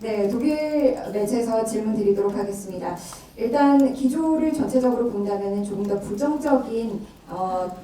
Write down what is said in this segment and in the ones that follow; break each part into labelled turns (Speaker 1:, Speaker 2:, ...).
Speaker 1: 네, 독일 매체에서 질문 드리도록 하겠습니다. 일단 기조를 전체적으로 본다면 조금 더 부정적인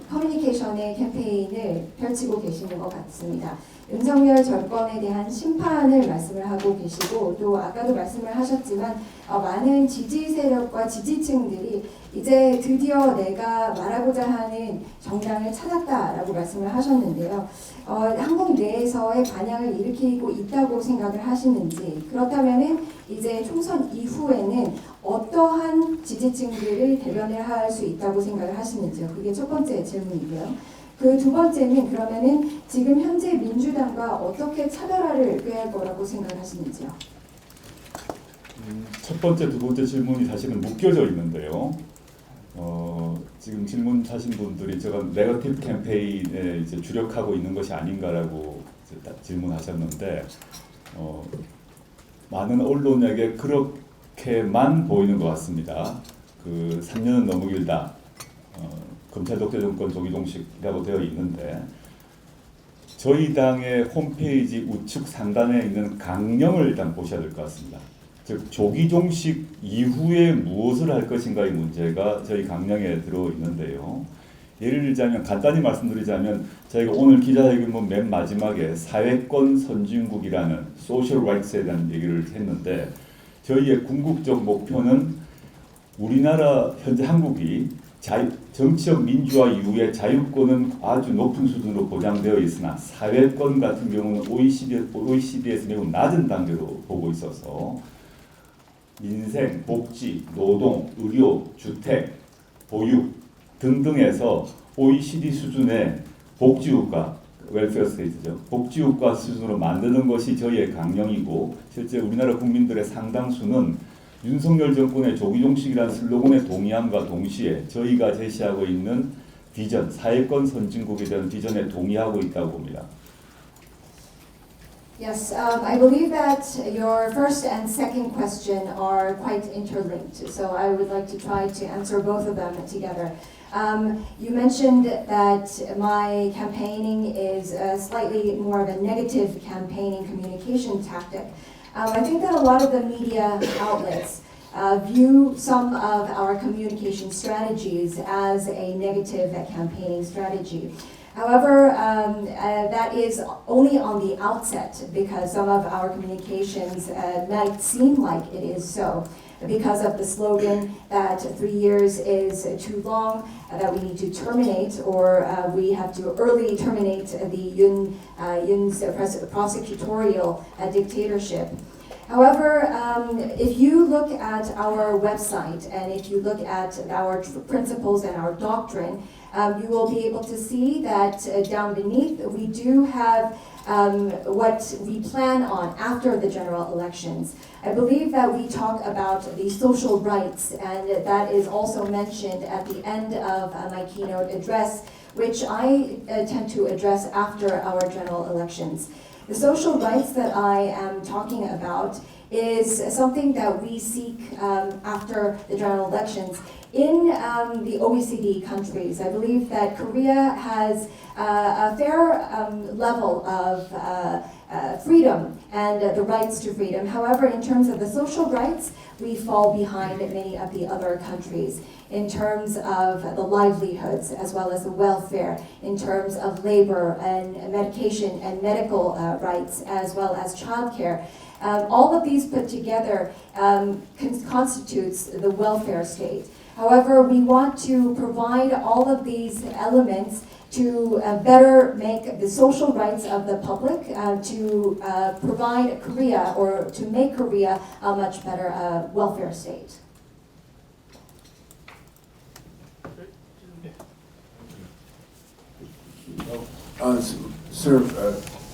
Speaker 1: 커뮤니케이션의 캠페인을 펼치고 계시는 것 같습니다. 윤석열 정권에 대한 심판을 말씀을 하고 계시고 또 아까도 말씀을 하셨지만 많은 지지 세력과 지지층들이 이제 드디어 내가 말하고자 하는 정당을 찾았다라고 말씀을 하셨는데요. 한국 내에서의 반향을 일으키고 있다고 생각을 하시는지, 그렇다면은 이제 총선 이후에는 어떠한 지지층들을 대변을 할 수 있다고 생각을 하시는지요. 그게 첫 번째 질문이고요. 그 두 번째는 그러면은 지금 현재 민주당과 어떻게 차별화를 꾀할 거라고 생각을 하시는지요.
Speaker 2: 첫 번째, 두 번째 질문이 사실은 묶여져 있는데요. 지금 질문하신 분들이 제가 네거티브 캠페인에 이제 주력하고 있는 것이 아닌가라고 질문하셨는데 많은 언론에게 그렇게만 보이는 것 같습니다. 그 3년은 너무 길다. 검찰 독재 정권 조기종식이라고 되어 있는데 저희 당의 홈페이지 우측 상단에 있는 강령을 일단 보셔야 될 것 같습니다. 즉 조기종식 이후에 무엇을 할 것인가의 문제가 저희 강령에 들어있는데요. 예를 들자면 간단히 말씀드리자면 저희가 오늘 기자회견 맨 마지막에 사회권 선진국이라는 소셜 라이트에 대한 얘기를 했는데 저희의 궁극적 목표는 우리나라 현재 한국이 정치적 민주화 이후에 자유권은 아주 높은 수준으로 보장되어 있으나 사회권 같은 경우는 OECD에서 매우 낮은 단계로 보고 있어서 민생, 복지, 노동, 의료, 주택, 보육 등등에서 OECD 수준의 복지국가, 웰페어 스테이트죠. 복지국가 수준으로 만드는 것이 저희의 강령이고 실제 우리나라 국민들의 상당수는 윤석열 정권의 조기종식이라는 슬로건에 동의함과 동시에 저희가 제시하고 있는 비전, 사회권 선진국에 대한 비전에 동의하고 있다고 봅니다.
Speaker 1: Yes, I believe that your first and second question are quite interlinked, so I would like to try to answer both of them together. You mentioned that my campaigning is slightly more of a negative campaigning communication tactic. I think that a lot of the media outlets view some of our communication strategies as a negative campaigning strategy. However, that is only on the outset because some of our communications might seem like it is so. Because of the slogan that 3 years is too long, that we need to terminate or we have to early terminate the Yoon's prosecutorial dictatorship. However, if you look at our website and if you look at our principles and our doctrine, you will be able to see that down beneath we do have what we plan on after the general elections. I believe that we talk about the social rights, and that is also mentioned at the end of my keynote address, which I tend to address after our general elections. The social rights that I am talking about is something that we seek after the general elections. In the OECD countries, I believe that Korea has a fair level of freedom and the rights to freedom. However, in terms of the social rights, we fall behind many of the other countries in terms of the livelihoods as well as the welfare, in terms of labor and medication and medical rights as well as childcare. All of these put together constitutes the welfare state. However, we want to provide all of these elements to better make the social rights of the public, to provide Korea or to make Korea a much better welfare state.
Speaker 3: Sir,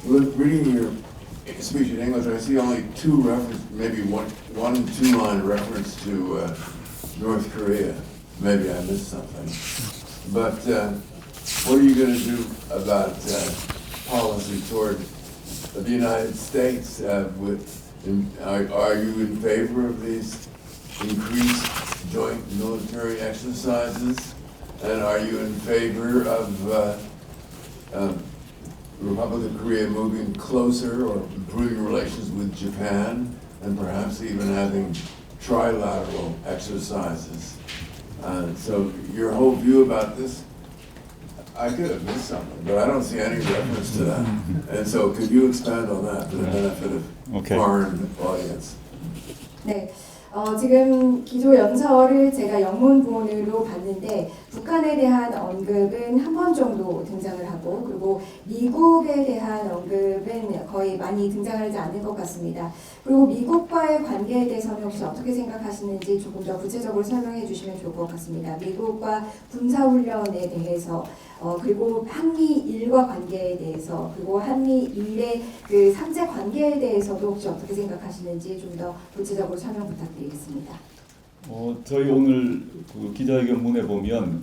Speaker 3: reading your speech in English, I see only two references, maybe one 2-line reference to North Korea. Maybe I missed something. But what are you going to do about policy toward the United States? Are you in favor of these increased joint military exercises? And are you in favor of the Republic of Korea moving closer or improving relations with Japan and perhaps even having trilateral exercises. So your whole view about this, I could have missed something, but I don't see any reference to that. And so could you expand on that for the benefit of
Speaker 2: Okay.
Speaker 3: foreign audience?
Speaker 1: 네. 지금 기조연설을 제가 영문본으로 봤는데 북한에 대한 언급은 한 번 정도 등장을 하고 그리고 미국에 대한 언급은 거의 많이 등장하지 않는 것 같습니다. 그리고 미국과의 관계에 대해서는 혹시 어떻게 생각하시는지 조금 더 구체적으로 설명해 주시면 좋을 것 같습니다. 미국과 군사훈련에 대해서 그리고 한미일과 관계에 대해서 그리고 한미일의 그 삼재 관계에 대해서도 혹시 어떻게 생각하시는지 좀 더 구체적으로 설명 부탁드리겠습니다.
Speaker 2: 저희 오늘 그 기자회견문에 보면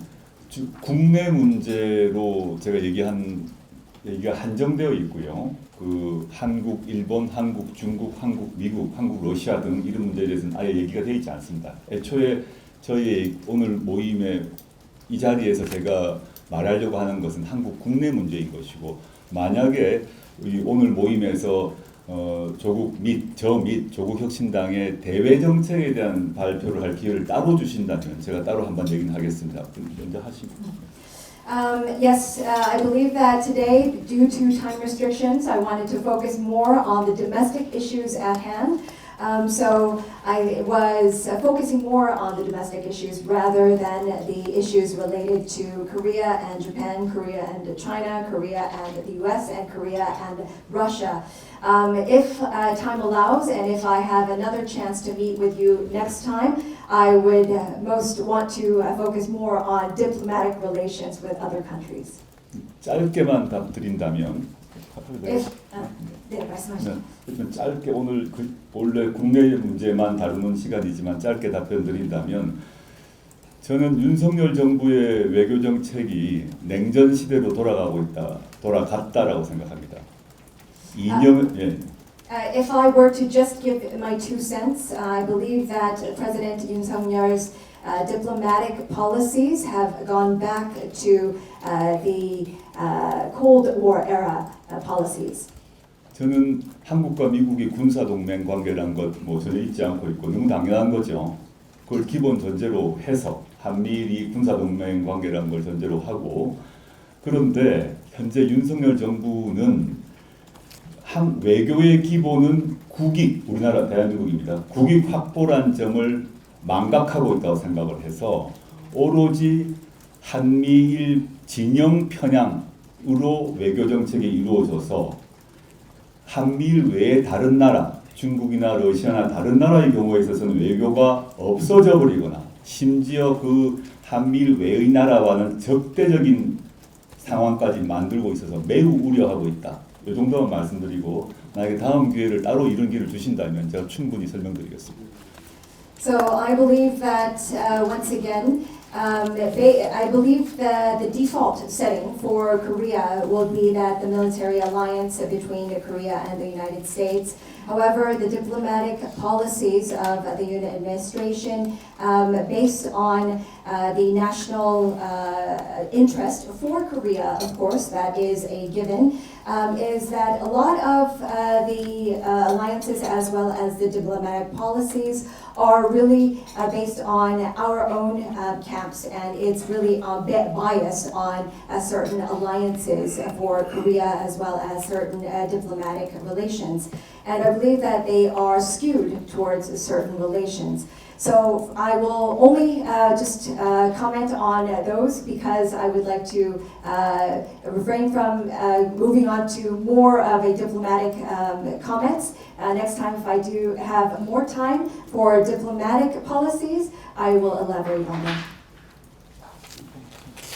Speaker 2: 국내 문제로 제가 얘기가 한정되어 있고요. 그 한국, 일본, 한국, 중국, 한국, 미국, 한국, 러시아 등 이런 문제에 대해서는 아예 얘기가 되어 있지 않습니다. 애초에 저희 오늘 모임에 이 자리에서 제가 말하려고 하는 것은 한국 국내 문제인 것이고 만약에 오늘 모임에서 조국 및 조국혁신당의 대외 정책에 대한 발표를 할 기회를 따로 주신다면 제가 따로 한번 얘기는 하겠습니다. 먼저 하시고.
Speaker 1: Yes, I believe that today, due to time restrictions, I wanted to focus more on the domestic issues at hand. So I was focusing more on the domestic issues rather than the issues related to Korea and Japan, Korea and China, Korea and the US, and Korea and Russia. If time allows and if I have another chance to meet with you next time, I would most want to focus more on diplomatic relations with other countries.
Speaker 2: 짧게만 답드린다면
Speaker 1: 네, 말씀하시죠.
Speaker 2: 일단 짧게 오늘 원래 국내 문제만 다루는 시간이지만 짧게 답변 드린다면 저는 윤석열 정부의 외교 정책이 냉전시대로 돌아갔다라고 생각합니다.
Speaker 1: If I were to just give my 2 cents, I believe that President Yoon Suk-yeol's diplomatic policies have gone back to the Cold War era policies.
Speaker 2: 저는 한국과 미국이 군사 동맹 관계란 것 전혀 잊지 않고 있고 너무 당연한 거죠. 그걸 기본 전제로 해서 한미일이 군사 동맹 관계란 걸 전제로 하고 그런데 현재 윤석열 정부는 외교의 기본은 국익, 우리나라 대한민국입니다. 국익 확보란 점을 망각하고 있다고 생각을 해서 오로지 한미일 진영 편향으로 외교 정책이 이루어져서 한미일 외의 다른 나라, 중국이나 러시아나 다른 나라의 경우에 있어서는 외교가 없어져 버리거나 심지어 그 한미일 외의 나라와는 적대적인 상황까지 만들고 있어서 매우 우려하고 있다. 이 정도만 말씀드리고 만약에 다음 기회를 따로 이런 기회를 주신다면 제가 충분히 설명드리겠습니다.
Speaker 1: So I believe that once again, I believe that the default setting for Korea will be that the military alliance between Korea and the United States. However, the diplomatic policies of the Yoon administration, based on the national interest for Korea, of course, that is a given, is that a lot of the alliances as well as the diplomatic policies are really based on our own camps, and it's really a bit biased on certain alliances for Korea as well as certain diplomatic relations. And I believe that they are skewed towards certain relations. So I will only just comment on those because I would like to refrain from moving on to more of a diplomatic comments. Next time, if I do have more time for diplomatic policies, I will elaborate on them.